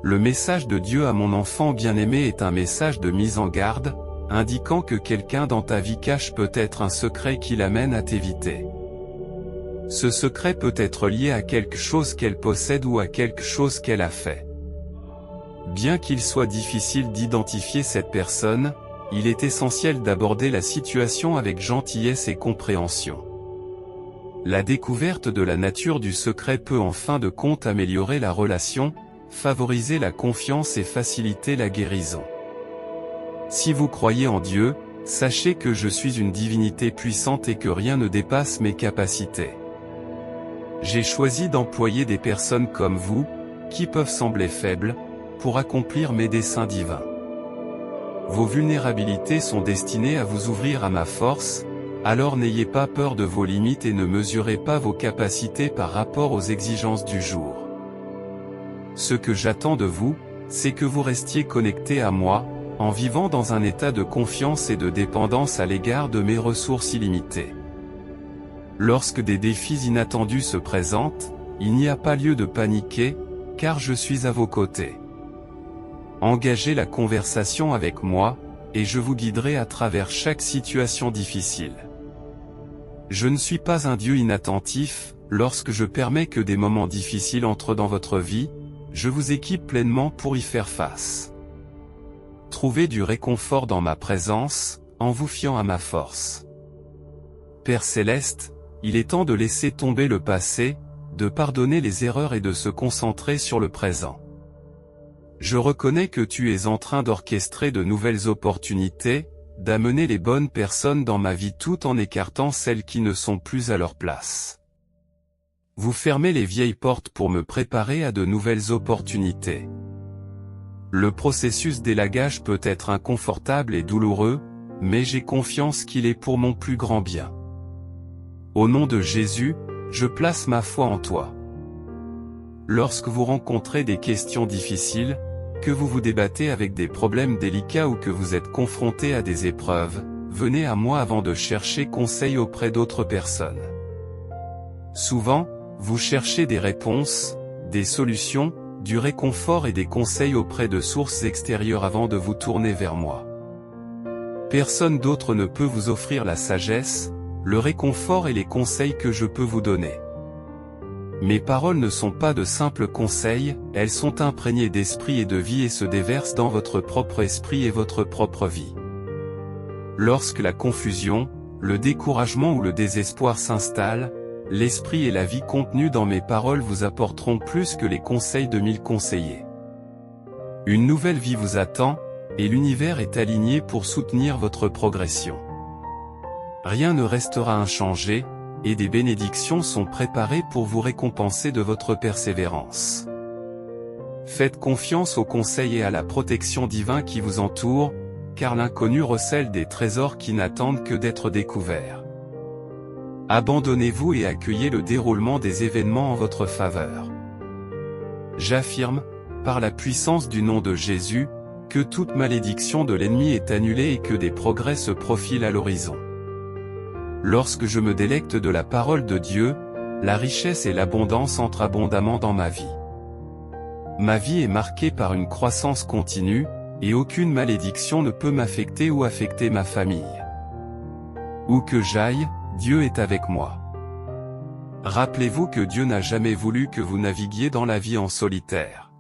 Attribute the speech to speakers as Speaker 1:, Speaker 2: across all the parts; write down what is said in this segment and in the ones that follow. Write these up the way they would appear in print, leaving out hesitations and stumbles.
Speaker 1: Le message de Dieu à mon enfant bien-aimé est un message de mise en garde, indiquant que quelqu'un dans ta vie cache peut-être un secret qui l'amène à t'éviter. Ce secret peut être lié à quelque chose qu'elle possède ou à quelque chose qu'elle a fait. Bien qu'il soit difficile d'identifier cette personne, il est essentiel d'aborder la situation avec gentillesse et compréhension. La découverte de la nature du secret peut en fin de compte améliorer la relation, favoriser la confiance et faciliter la guérison. Si vous croyez en Dieu, sachez que je suis une divinité puissante et que rien ne dépasse mes capacités. J'ai choisi d'employer des personnes comme vous, qui peuvent sembler faibles, pour accomplir mes desseins divins. Vos vulnérabilités sont destinées à vous ouvrir à ma force, alors n'ayez pas peur de vos limites et ne mesurez pas vos capacités par rapport aux exigences du jour. Ce que j'attends de vous, c'est que vous restiez connectés à moi, en vivant dans un état de confiance et de dépendance à l'égard de mes ressources illimitées. Lorsque des défis inattendus se présentent, il n'y a pas lieu de paniquer, car je suis à vos côtés. Engagez la conversation avec moi, et je vous guiderai à travers chaque situation difficile. Je ne suis pas un Dieu inattentif, lorsque je permets que des moments difficiles entrent dans votre vie, je vous équipe pleinement pour y faire face. Trouvez du réconfort dans ma présence, en vous fiant à ma force. Père Céleste, il est temps de laisser tomber le passé, de pardonner les erreurs et de se concentrer sur le présent. Je reconnais que tu es en train d'orchestrer de nouvelles opportunités, d'amener les bonnes personnes dans ma vie tout en écartant celles qui ne sont plus à leur place. Vous fermez les vieilles portes pour me préparer à de nouvelles opportunités. Le processus d'élagage peut être inconfortable et douloureux, mais j'ai confiance qu'il est pour mon plus grand bien. Au nom de Jésus, je place ma foi en toi. Lorsque vous rencontrez des questions difficiles, que vous vous débattez avec des problèmes délicats ou que vous êtes confronté à des épreuves, venez à moi avant de chercher conseil auprès d'autres personnes. Souvent, vous cherchez des réponses, des solutions, du réconfort et des conseils auprès de sources extérieures avant de vous tourner vers moi. Personne d'autre ne peut vous offrir la sagesse, le réconfort et les conseils que je peux vous donner. Mes paroles ne sont pas de simples conseils, elles sont imprégnées d'esprit et de vie et se déversent dans votre propre esprit et votre propre vie. Lorsque la confusion, le découragement ou le désespoir s'installent, l'esprit et la vie contenus dans mes paroles vous apporteront plus que les conseils de 1000 conseillers. Une nouvelle vie vous attend, et l'univers est aligné pour soutenir votre progression. Rien ne restera inchangé, et des bénédictions sont préparées pour vous récompenser de votre persévérance. Faites confiance aux conseils et à la protection divine qui vous entoure, car l'inconnu recèle des trésors qui n'attendent que d'être découverts. Abandonnez-vous et accueillez le déroulement des événements en votre faveur. J'affirme, par la puissance du nom de Jésus, que toute malédiction de l'ennemi est annulée et que des progrès se profilent à l'horizon. Lorsque je me délecte de la parole de Dieu, la richesse et l'abondance entrent abondamment dans ma vie. Ma vie est marquée par une croissance continue, et aucune malédiction ne peut m'affecter ou affecter ma famille. Où que j'aille, Dieu est avec moi. Rappelez-vous que Dieu n'a jamais voulu que vous naviguiez dans la vie en solitaire.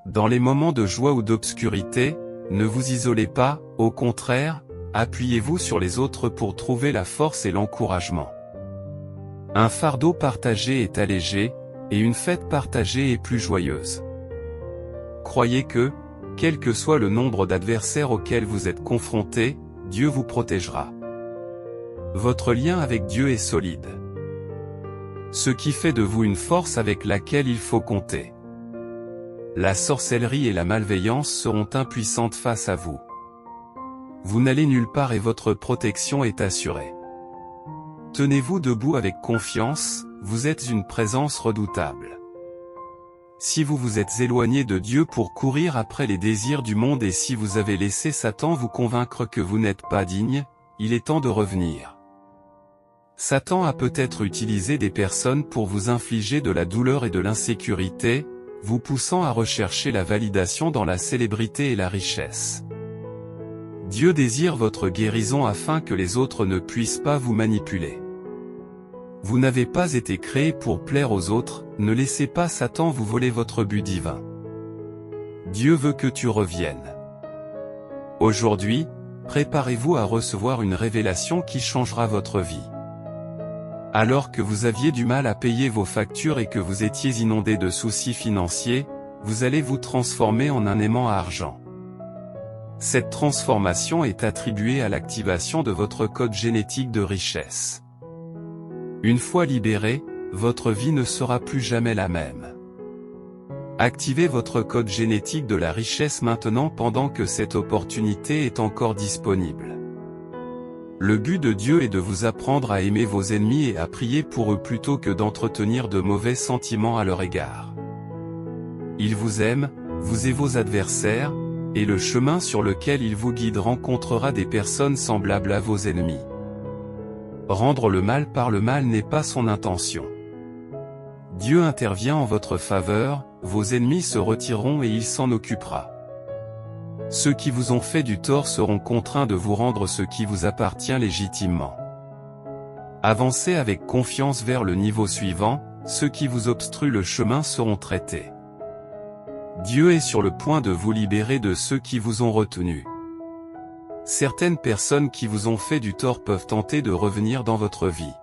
Speaker 1: Dans les moments de joie ou d'obscurité, ne vous isolez pas, au contraire, appuyez-vous sur les autres pour trouver la force et l'encouragement. Un fardeau partagé est allégé, et une fête partagée est plus joyeuse. Croyez que, quel que soit le nombre d'adversaires auxquels vous êtes confrontés, Dieu vous protégera. Votre lien avec Dieu est solide. Ce qui fait de vous une force avec laquelle il faut compter. La sorcellerie et la malveillance seront impuissantes face à vous. Vous n'allez nulle part et votre protection est assurée. Tenez-vous debout avec confiance, vous êtes une présence redoutable. Si vous vous êtes éloigné de Dieu pour courir après les désirs du monde et si vous avez laissé Satan vous convaincre que vous n'êtes pas digne, il est temps de revenir. Satan a peut-être utilisé des personnes pour vous infliger de la douleur et de l'insécurité, vous poussant à rechercher la validation dans la célébrité et la richesse. Dieu désire votre guérison afin que les autres ne puissent pas vous manipuler. Vous n'avez pas été créé pour plaire aux autres, ne laissez pas Satan vous voler votre but divin. Dieu veut que tu reviennes. Aujourd'hui, préparez-vous à recevoir une révélation qui changera votre vie. Alors que vous aviez du mal à payer vos factures et que vous étiez inondé de soucis financiers, vous allez vous transformer en un aimant à argent. Cette transformation est attribuée à l'activation de votre code génétique de richesse. Une fois libéré, votre vie ne sera plus jamais la même. Activez votre code génétique de la richesse maintenant pendant que cette opportunité est encore disponible. Le but de Dieu est de vous apprendre à aimer vos ennemis et à prier pour eux plutôt que d'entretenir de mauvais sentiments à leur égard. Il vous aime, vous et vos adversaires, et le chemin sur lequel il vous guide rencontrera des personnes semblables à vos ennemis. Rendre le mal par le mal n'est pas son intention. Dieu intervient en votre faveur, vos ennemis se retireront et il s'en occupera. Ceux qui vous ont fait du tort seront contraints de vous rendre ce qui vous appartient légitimement. Avancez avec confiance vers le niveau suivant, ceux qui vous obstruent le chemin seront traités. Dieu est sur le point de vous libérer de ceux qui vous ont retenu. Certaines personnes qui vous ont fait du tort peuvent tenter de revenir dans votre vie.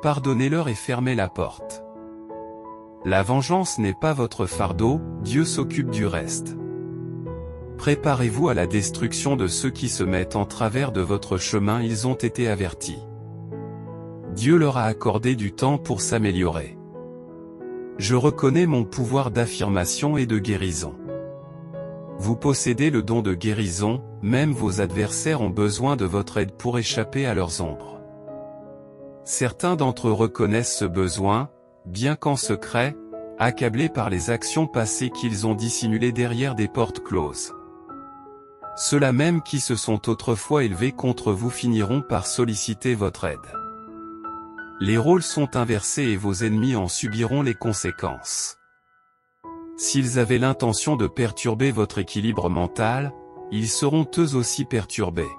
Speaker 1: Pardonnez-leur et fermez la porte. La vengeance n'est pas votre fardeau, Dieu s'occupe du reste. Préparez-vous à la destruction de ceux qui se mettent en travers de votre chemin, ils ont été avertis. Dieu leur a accordé du temps pour s'améliorer. Je reconnais mon pouvoir d'affirmation et de guérison. Vous possédez le don de guérison, même vos adversaires ont besoin de votre aide pour échapper à leurs ombres. Certains d'entre eux reconnaissent ce besoin, bien qu'en secret, accablés par les actions passées qu'ils ont dissimulées derrière des portes closes. Ceux-là même qui se sont autrefois élevés contre vous finiront par solliciter votre aide. Les rôles sont inversés et vos ennemis en subiront les conséquences. S'ils avaient l'intention de perturber votre équilibre mental, ils seront eux aussi perturbés.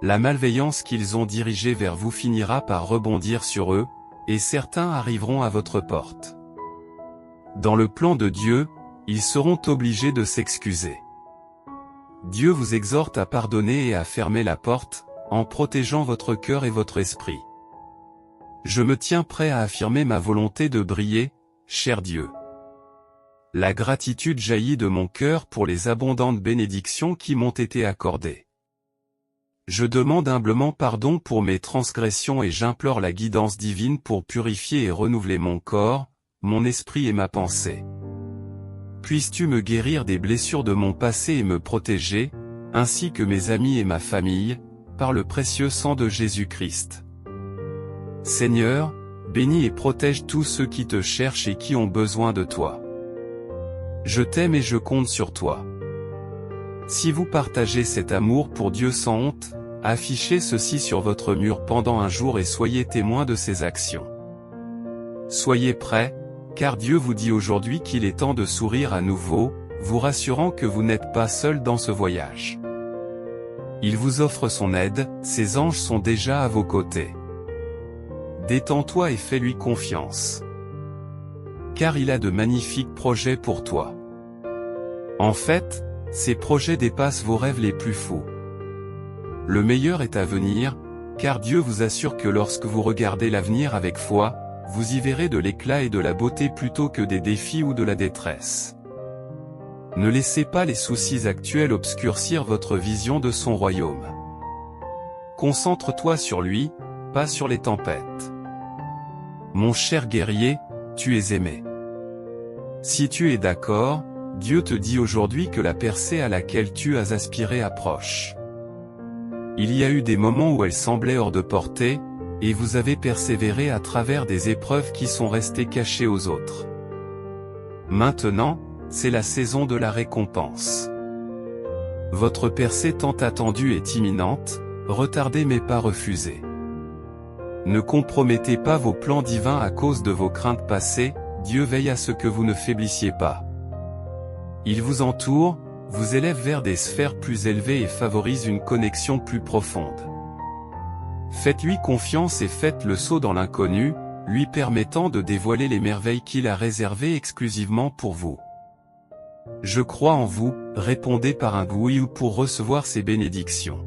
Speaker 1: La malveillance qu'ils ont dirigée vers vous finira par rebondir sur eux, et certains arriveront à votre porte. Dans le plan de Dieu, ils seront obligés de s'excuser. Dieu vous exhorte à pardonner et à fermer la porte, en protégeant votre cœur et votre esprit. Je me tiens prêt à affirmer ma volonté de briller, cher Dieu. La gratitude jaillit de mon cœur pour les abondantes bénédictions qui m'ont été accordées. Je demande humblement pardon pour mes transgressions et j'implore la guidance divine pour purifier et renouveler mon corps, mon esprit et ma pensée. Puisses-tu me guérir des blessures de mon passé et me protéger, ainsi que mes amis et ma famille, par le précieux sang de Jésus-Christ. Seigneur, bénis et protège tous ceux qui te cherchent et qui ont besoin de toi. Je t'aime et je compte sur toi. Si vous partagez cet amour pour Dieu sans honte, affichez ceci sur votre mur pendant un jour et soyez témoins de ses actions. Soyez prêts, car Dieu vous dit aujourd'hui qu'il est temps de sourire à nouveau, vous rassurant que vous n'êtes pas seul dans ce voyage. Il vous offre son aide, ses anges sont déjà à vos côtés. Détends-toi et fais-lui confiance. Car il a de magnifiques projets pour toi. En fait, ces projets dépassent vos rêves les plus fous. Le meilleur est à venir, car Dieu vous assure que lorsque vous regardez l'avenir avec foi, vous y verrez de l'éclat et de la beauté plutôt que des défis ou de la détresse. Ne laissez pas les soucis actuels obscurcir votre vision de son royaume. Concentre-toi sur lui, pas sur les tempêtes. Mon cher guerrier, tu es aimé. Si tu es d'accord, Dieu te dit aujourd'hui que la percée à laquelle tu as aspiré approche. Il y a eu des moments où elle semblait hors de portée, et vous avez persévéré à travers des épreuves qui sont restées cachées aux autres. Maintenant, c'est la saison de la récompense. Votre percée tant attendue est imminente, retardée mais pas refusée. Ne compromettez pas vos plans divins à cause de vos craintes passées, Dieu veille à ce que vous ne faiblissiez pas. Il vous entoure, vous élève vers des sphères plus élevées et favorise une connexion plus profonde. Faites-lui confiance et faites le saut dans l'inconnu, lui permettant de dévoiler les merveilles qu'il a réservées exclusivement pour vous. Je crois en vous, répondez par un oui ou pour recevoir ces bénédictions.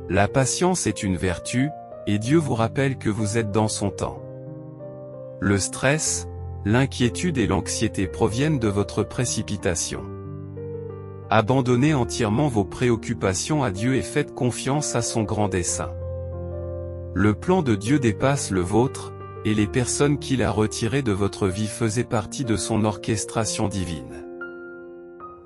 Speaker 1: La patience est une vertu, et Dieu vous rappelle que vous êtes dans son temps. Le stress, l'inquiétude et l'anxiété proviennent de votre précipitation. Abandonnez entièrement vos préoccupations à Dieu et faites confiance à son grand dessein. Le plan de Dieu dépasse le vôtre, et les personnes qu'il a retirées de votre vie faisaient partie de son orchestration divine.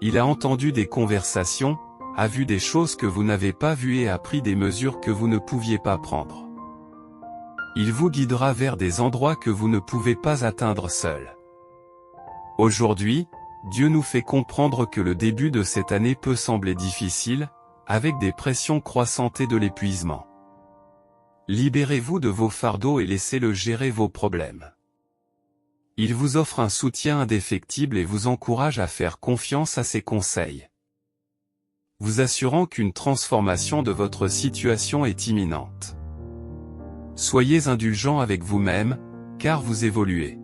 Speaker 1: Il a entendu des conversations, a vu des choses que vous n'avez pas vues et a pris des mesures que vous ne pouviez pas prendre. Il vous guidera vers des endroits que vous ne pouvez pas atteindre seul. Aujourd'hui, Dieu nous fait comprendre que le début de cette année peut sembler difficile, avec des pressions croissantes et de l'épuisement. Libérez-vous de vos fardeaux et laissez-le gérer vos problèmes. Il vous offre un soutien indéfectible et vous encourage à faire confiance à ses conseils, vous assurant qu'une transformation de votre situation est imminente. Soyez indulgent avec vous-même, car vous évoluez.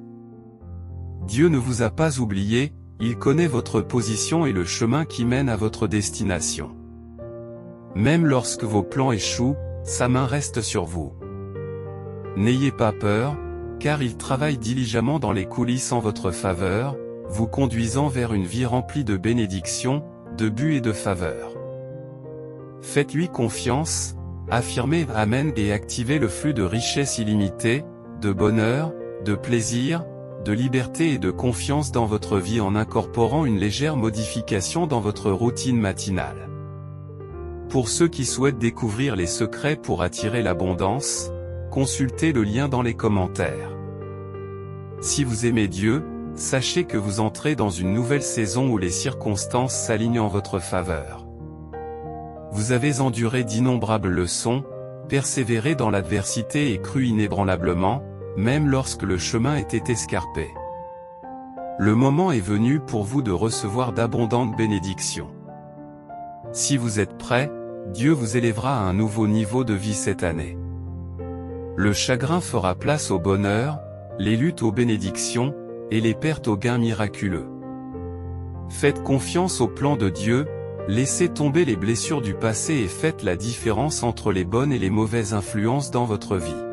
Speaker 1: Dieu ne vous a pas oublié, il connaît votre position et le chemin qui mène à votre destination. Même lorsque vos plans échouent, sa main reste sur vous. N'ayez pas peur, car il travaille diligemment dans les coulisses en votre faveur, vous conduisant vers une vie remplie de bénédictions, de buts et de faveurs. Faites-lui confiance, affirmez Amen et activez le flux de richesses illimitées, de bonheur, de plaisir, de liberté et de confiance dans votre vie en incorporant une légère modification dans votre routine matinale. Pour ceux qui souhaitent découvrir les secrets pour attirer l'abondance, consultez le lien dans les commentaires. Si vous aimez Dieu, sachez que vous entrez dans une nouvelle saison où les circonstances s'alignent en votre faveur. Vous avez enduré d'innombrables leçons, persévéré dans l'adversité et cru inébranlablement, même lorsque le chemin était escarpé. Le moment est venu pour vous de recevoir d'abondantes bénédictions. Si vous êtes prêt, Dieu vous élèvera à un nouveau niveau de vie cette année. Le chagrin fera place au bonheur, les luttes aux bénédictions, et les pertes aux gains miraculeux. Faites confiance au plan de Dieu, laissez tomber les blessures du passé et faites la différence entre les bonnes et les mauvaises influences dans votre vie.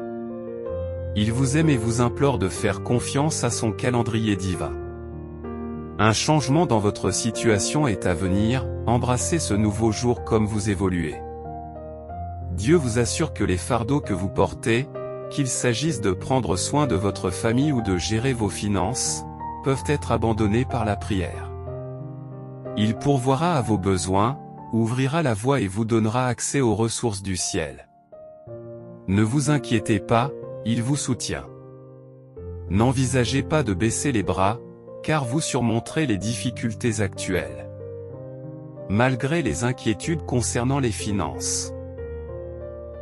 Speaker 1: Il vous aime et vous implore de faire confiance à son calendrier divin. Un changement dans votre situation est à venir, embrassez ce nouveau jour comme vous évoluez. Dieu vous assure que les fardeaux que vous portez, qu'il s'agisse de prendre soin de votre famille ou de gérer vos finances, peuvent être abandonnés par la prière. Il pourvoira à vos besoins, ouvrira la voie et vous donnera accès aux ressources du ciel. Ne vous inquiétez pas, il vous soutient. N'envisagez pas de baisser les bras, car vous surmonterez les difficultés actuelles. Malgré les inquiétudes concernant les finances,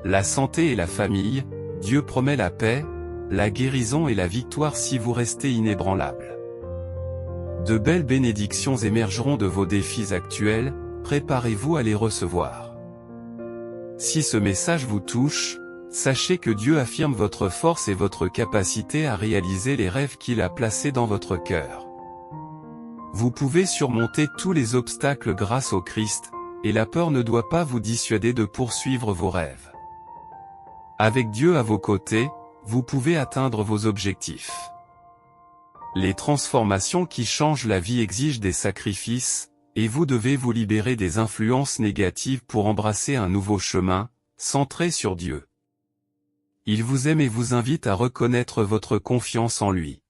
Speaker 1: la santé et la famille, Dieu promet la paix, la guérison et la victoire si vous restez inébranlable. De belles bénédictions émergeront de vos défis actuels, préparez-vous à les recevoir. Si ce message vous touche, sachez que Dieu affirme votre force et votre capacité à réaliser les rêves qu'il a placés dans votre cœur. Vous pouvez surmonter tous les obstacles grâce au Christ, et la peur ne doit pas vous dissuader de poursuivre vos rêves. Avec Dieu à vos côtés, vous pouvez atteindre vos objectifs. Les transformations qui changent la vie exigent des sacrifices, et vous devez vous libérer des influences négatives pour embrasser un nouveau chemin, centré sur Dieu. Il vous aime et vous invite à reconnaître votre confiance en lui.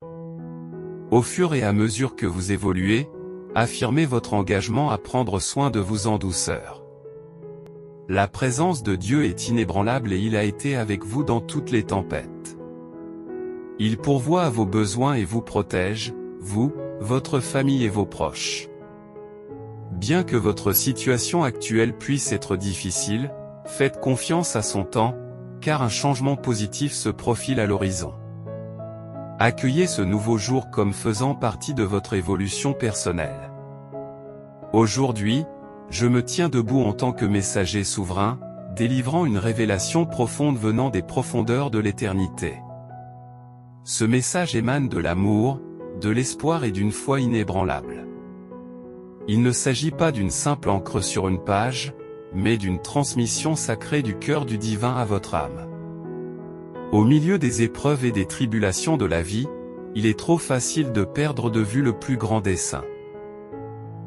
Speaker 1: Au fur et à mesure que vous évoluez, affirmez votre engagement à prendre soin de vous en douceur. La présence de Dieu est inébranlable et il a été avec vous dans toutes les tempêtes. Il pourvoit à vos besoins et vous protège, vous, votre famille et vos proches. Bien que votre situation actuelle puisse être difficile, faites confiance à son temps, car un changement positif se profile à l'horizon. Accueillez ce nouveau jour comme faisant partie de votre évolution personnelle. Aujourd'hui, je me tiens debout en tant que messager souverain, délivrant une révélation profonde venant des profondeurs de l'éternité. Ce message émane de l'amour, de l'espoir et d'une foi inébranlable. Il ne s'agit pas d'une simple encre sur une page, mais d'une transmission sacrée du cœur du divin à votre âme. Au milieu des épreuves et des tribulations de la vie, il est trop facile de perdre de vue le plus grand dessein.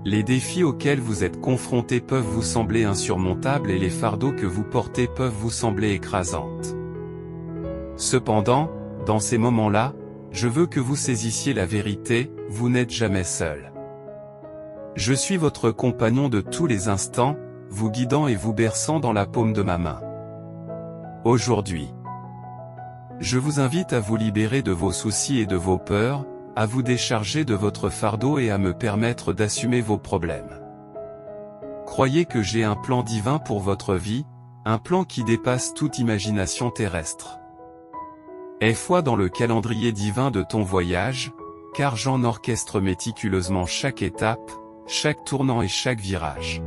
Speaker 1: Les défis auxquels vous êtes confrontés peuvent vous sembler insurmontables et les fardeaux que vous portez peuvent vous sembler écrasantes. Cependant, dans ces moments-là, je veux que vous saisissiez la vérité, vous n'êtes jamais seul. Je suis votre compagnon de tous les instants, vous guidant et vous berçant dans la paume de ma main. Aujourd'hui, je vous invite à vous libérer de vos soucis et de vos peurs, à vous décharger de votre fardeau et à me permettre d'assumer vos problèmes. Croyez que j'ai un plan divin pour votre vie, un plan qui dépasse toute imagination terrestre. Aie foi dans le calendrier divin de ton voyage, car j'en orchestre méticuleusement chaque étape, chaque tournant et chaque virage.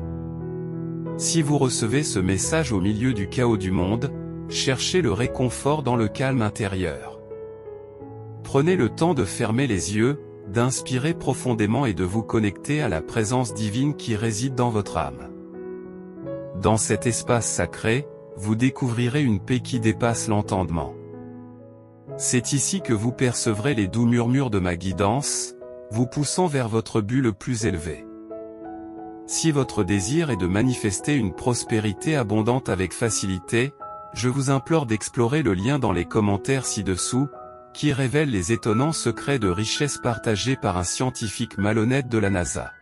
Speaker 1: Si vous recevez ce message au milieu du chaos du monde, cherchez le réconfort dans le calme intérieur. Prenez le temps de fermer les yeux, d'inspirer profondément et de vous connecter à la présence divine qui réside dans votre âme. Dans cet espace sacré, vous découvrirez une paix qui dépasse l'entendement. C'est ici que vous percevrez les doux murmures de ma guidance, vous poussant vers votre but le plus élevé. Si votre désir est de manifester une prospérité abondante avec facilité, je vous implore d'explorer le lien dans les commentaires ci-dessous, qui révèle les étonnants secrets de richesse partagés par un scientifique malhonnête de la NASA.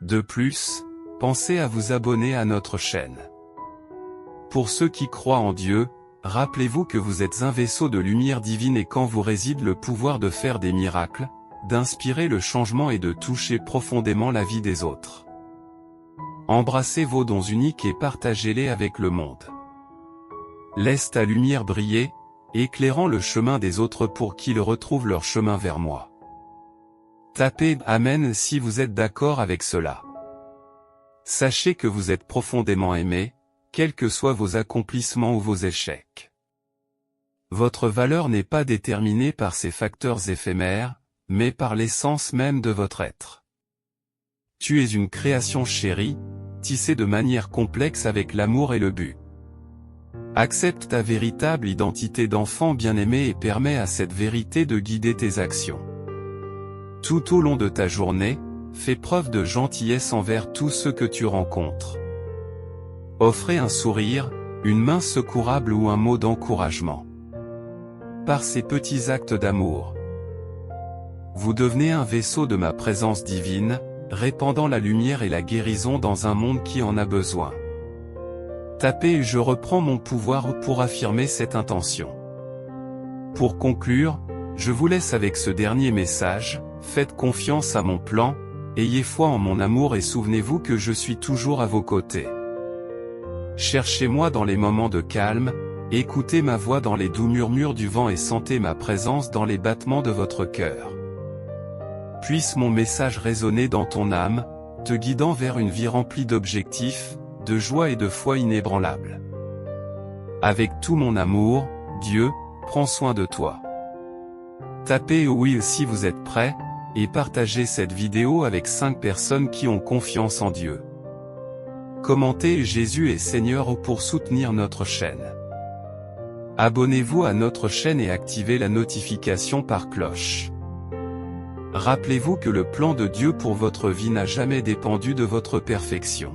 Speaker 1: De plus, pensez à vous abonner à notre chaîne. Pour ceux qui croient en Dieu, rappelez-vous que vous êtes un vaisseau de lumière divine et qu'en vous réside le pouvoir de faire des miracles, d'inspirer le changement et de toucher profondément la vie des autres. Embrassez vos dons uniques et partagez-les avec le monde. Laisse ta lumière briller, éclairant le chemin des autres pour qu'ils retrouvent leur chemin vers moi. Tapez « Amen » si vous êtes d'accord avec cela. Sachez que vous êtes profondément aimé, quels que soient vos accomplissements ou vos échecs. Votre valeur n'est pas déterminée par ces facteurs éphémères, mais par l'essence même de votre être. Tu es une création chérie, tissée de manière complexe avec l'amour et le but. Accepte ta véritable identité d'enfant bien-aimé et permets à cette vérité de guider tes actions. Tout au long de ta journée, fais preuve de gentillesse envers tous ceux que tu rencontres. Offrez un sourire, une main secourable ou un mot d'encouragement. Par ces petits actes d'amour, vous devenez un vaisseau de ma présence divine, répandant la lumière et la guérison dans un monde qui en a besoin. Tapez « Je reprends mon pouvoir » pour affirmer cette intention. Pour conclure, je vous laisse avec ce dernier message, faites confiance à mon plan, ayez foi en mon amour et souvenez-vous que je suis toujours à vos côtés. Cherchez-moi dans les moments de calme, écoutez ma voix dans les doux murmures du vent et sentez ma présence dans les battements de votre cœur. Puisse mon message résonner dans ton âme, te guidant vers une vie remplie d'objectifs, de joie et de foi inébranlable. Avec tout mon amour, Dieu, prends soin de toi. Tapez oui si vous êtes prêts, et partagez cette vidéo avec 5 personnes qui ont confiance en Dieu. Commentez Jésus est Seigneur pour soutenir notre chaîne. Abonnez-vous à notre chaîne et activez la notification par cloche. Rappelez-vous que le plan de Dieu pour votre vie n'a jamais dépendu de votre perfection.